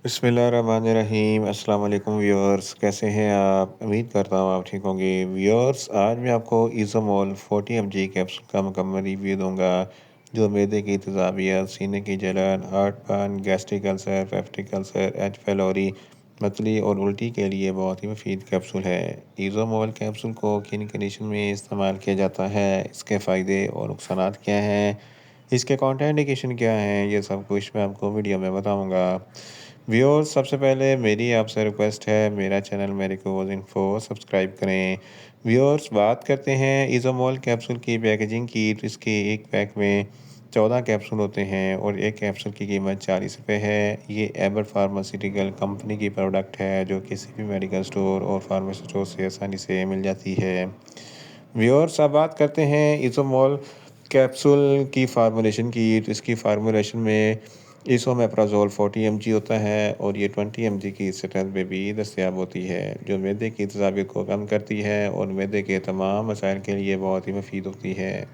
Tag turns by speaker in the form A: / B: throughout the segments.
A: बिस्मिल्लाहिर्रहमानिर्रहीम। अस्सलाम वालेकुम व्यूअर्स, कैसे हैं आप? उम्मीद करता हूँ आप ठीक होंगे। व्यूअर्स, आज मैं आपको इज़ोमोल 40 mg कैप्सूल का मुकम्मल रिव्यू दूंगा, जो मैदे की तेज़ाबियत, सीने की जलन, heartburn, gastric ulcer, peptic ulcer, H pylori, मतली और उल्टी के लिए बहुत ही मुफीद कैप्सूल है। इज़ोमोल कैप्सूल को किन कंडीशन में इस्तेमाल किया जाता है, इसके फ़ायदे और नुकसानात क्या हैं, इसके कॉन्ट्राइंडिकेशन क्या हैं, ये सब कुछ मैं आपको वीडियो में बताऊंगा। व्यूअर्स, सबसे पहले मेरी आपसे रिक्वेस्ट है, मेरा चैनल मेडिकोज इन्फो सब्सक्राइब करें। व्यूअर्स, बात करते हैं इज़ोमोल कैप्सूल की पैकेजिंग की, तो इसके एक पैक में 14 कैप्सूल होते हैं और एक कैप्सूल की कीमत 40 रुपये है। ये एबर फार्मास्यूटिकल कंपनी की प्रोडक्ट है, जो किसी भी मेडिकल स्टोर और फार्मेसी स्टोर से आसानी से मिल जाती है। व्यूअर्स, अब बात करते हैं इज़ोमोल कैप्सूल की फार्मूलेशन की, तो इसकी फार्मूलेशन में इसोमेप्राज़ोल 40 mg होता है और ये 20 mg की स्ट्रेंथ में भी दस्तयाब होती है, जो मैदे की तेज़ाबियत को कम करती है और मैदे के तमाम मसाइल के लिए बहुत ही मुफीद होती है।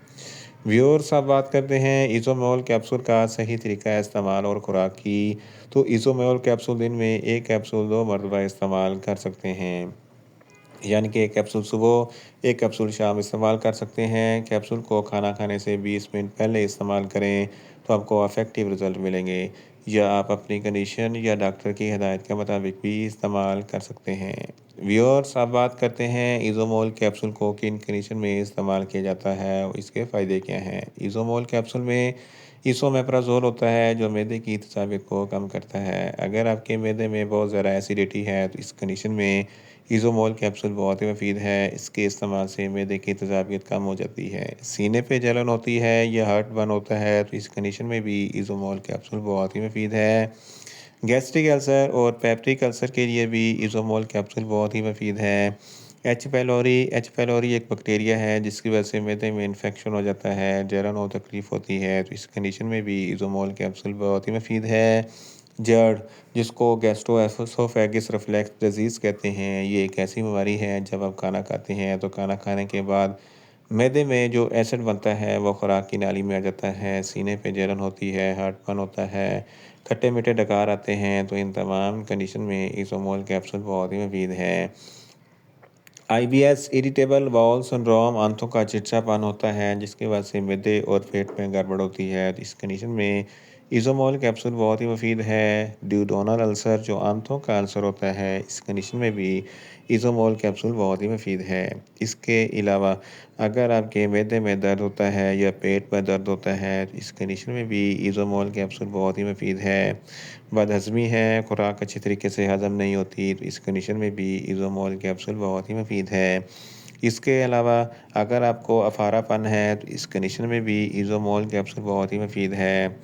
A: व्यूअर्स, अब बात करते हैं इज़ोमोल कैप्सूल का सही तरीका इस्तेमाल और खुराक की, तो इज़ोमोल कैप्सूल दिन में 1 कैप्सूल 2 मरतबा इस्तेमाल कर सकते हैं। यानी कि 1 कैप्सूल सुबह, 1 कैप्सूल शाम इस्तेमाल कर सकते हैं। कैप्सूल को खाना खाने से 20 मिनट पहले इस्तेमाल करें, तो आपको इफ़ेक्टिव रिज़ल्ट मिलेंगे। या आप अपनी कंडीशन या डॉक्टर की हिदायत के मुताबिक भी इस्तेमाल कर सकते हैं। व्यूअर्स, अब बात करते हैं इज़ोमोल कैप्सूल को किन कंडीशन में इस्तेमाल किया जाता है और इसके फ़ायदे क्या हैं। इज़ोमोल कैप्सूल में इसोमेप्राज़ोल होता है, जो मैदे की तेज़ाबियत को कम करता है। अगर आपके मैदे में बहुत ज़्यादा एसिडिटी है, तो इस कंडीशन में इज़ोमोल कैप्सूल बहुत ही मुफीद है। इसके इस्तेमाल से मैदे की तेज़ाबियत कम हो जाती है। सीने पे जलन होती है या हार्टबर्न होता है, तो इस कंडीशन में भी इज़ोमोल कैप्सूल बहुत ही मुफीद है। गैस्ट्रिक अल्सर और पेप्टिक अल्सर के लिए भी इज़ोमोल कैप्सूल बहुत ही मुफीद है। एच पैलोरी एक बैक्टीरिया है, जिसकी वजह से मैदे में इन्फेक्शन हो जाता है, जलन और तकलीफ़ होती है, तो इस कंडीशन में भी इज़ोमोल कैप्सूल बहुत ही मुफीद है। जड़, जिसको गैस्ट्रोएसोफेगस रिफ्लक्स डिजीज़ कहते हैं, ये एक ऐसी बीमारी है, जब आप खाना खाते हैं तो खाना खाने के बाद मैदे में जो एसिड बनता है वो खुराक की नाली में आ जाता है, सीने पे जलन होती है, हार्टबर्न होता है, खट्टे मीठे डकार आते हैं, तो इन तमाम कंडीशन में इज़ोमोल कैप्सूल बहुत ही मुफीद है। आईबीएस, इरिटेबल बाउल सिंड्रोम, आंतों का चिड़चिड़ापन होता है, जिसकी वजह से मैदे और पेट में गड़बड़ होती है, तो इस कंडीशन में इज़ोमोल कैप्सूल बहुत ही मुफीद है। ड्यूोडेनल अल्सर, जो आंतों का अल्सर होता है, इस कंडीशन में भी इज़ोमोल कैप्सूल बहुत ही मुफीद है। इसके अलावा अगर आपके मैदे में दर्द होता है या पेट में दर्द होता है, तो इस कंडीशन में भी इज़ोमोल कैप्सूल बहुत ही मुफीद है। बदहज़मी है, खुराक अच्छी तरीके से हज़म नहीं होती, तो इस कंडीशन में भी इज़ोमोल कैप्सूल बहुत ही मुफीद है। इसके अलावा अगर आपको अफारापन है, तो इस कंडीशन में भी इज़ोमोल कैप्सूल बहुत ही मुफीद है।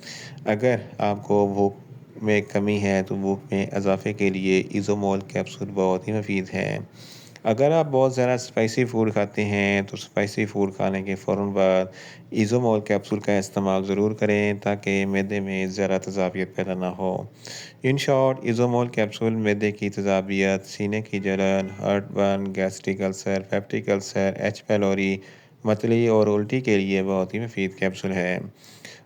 A: अगर आपको भूख में कमी है, तो भूख में इजाफ़े के लिए इज़ोमोल कैप्सूल बहुत ही मुफीद है। अगर आप बहुत ज़्यादा स्पाइसी फ़ूड खाते हैं, तो स्पाइसी फ़ूड खाने के फ़ौरन बाद इज़ोमोल कैप्सूल का इस्तेमाल ज़रूर करें, ताकि मैदे में ज़्यादा तेज़ाबियत पैदा ना हो। इन शॉर्ट, इज़ोमोल कैप्सूल मैदे की तेज़ाबियत, सीने की जलन, heartburn, gastric ulcer, peptic ulcer, H pylori, मतली और उल्टी के लिए बहुत ही मुफीद कैप्सूल है।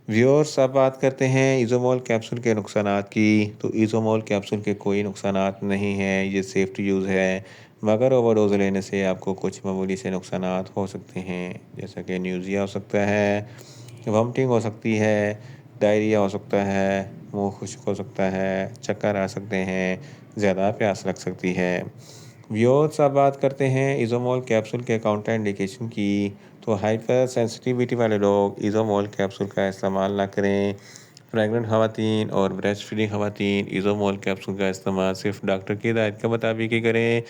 A: व्यूअर्स, अब बात करते हैं इज़ोमोल कैप्सूल के नुकसानात की, तो इज़ोमोल कैप्सूल के कोई नुकसानात नहीं हैं, ये सेफ़ टू यूज़ है, मगर ओवरडोज़ लेने से आपको कुछ मामूली से नुकसानात हो सकते हैं, जैसा कि न्यूज़िया हो सकता है, वॉमिटिंग हो सकती है, डायरिया हो सकता है, मुँह खुश्क हो सकता है, चक्कर आ सकते हैं, ज़्यादा प्यास लग सकती है। व्यूअर्स, अब बात करते हैं इज़ोमोल कैप्सूल के काउंटर इंडिकेशन की, तो हाइपर सेंसिटिविटी वाले लोग इज़ोमोल कैप्सूल का इस्तेमाल ना करें। प्रेग्नेंट ख़वातीन और ब्रेस्ट फीडिंग ख़वातीन इज़ोमोल कैप्सूल का इस्तेमाल सिर्फ डॉक्टर की हिदायत के मुताबिक ही करें।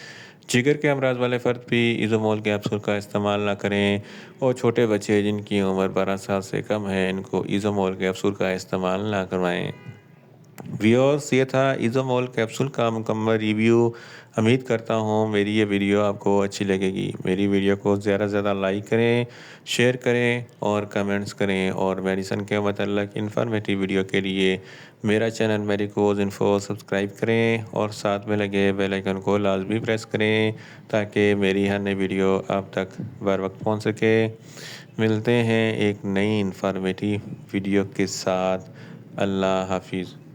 A: जिगर के अमराज वाले फ़र्द भी इज़ोमोल कैप्सूल का इस्तेमाल ना करें और छोटे बच्चे जिनकी उम्र 12 साल से कम है, इनको इज़ोमोल कैप्सूल का इस्तेमाल ना करवाएं। व्यूअर्स, ये था इज़ोमोल कैप्सूल का मुकम्मल रिव्यू। उम्मीद करता हूँ मेरी ये वीडियो आपको अच्छी लगेगी। मेरी वीडियो को ज़्यादा से ज़्यादा लाइक करें, शेयर करें और कमेंट्स करें, और मेडिसिन के मतलब इन्फॉर्मेटिव वीडियो के लिए मेरा चैनल मेडिकोज इन्फो सब्सक्राइब करें और साथ में लगे बेल आइकन को लाजमी प्रेस करें, ताकि मेरी हर नई वीडियो आप तक बर वक्त पहुँच सके। मिलते हैं एक नई इन्फॉर्मेटिव वीडियो के साथ। अल्लाह हाफिज़।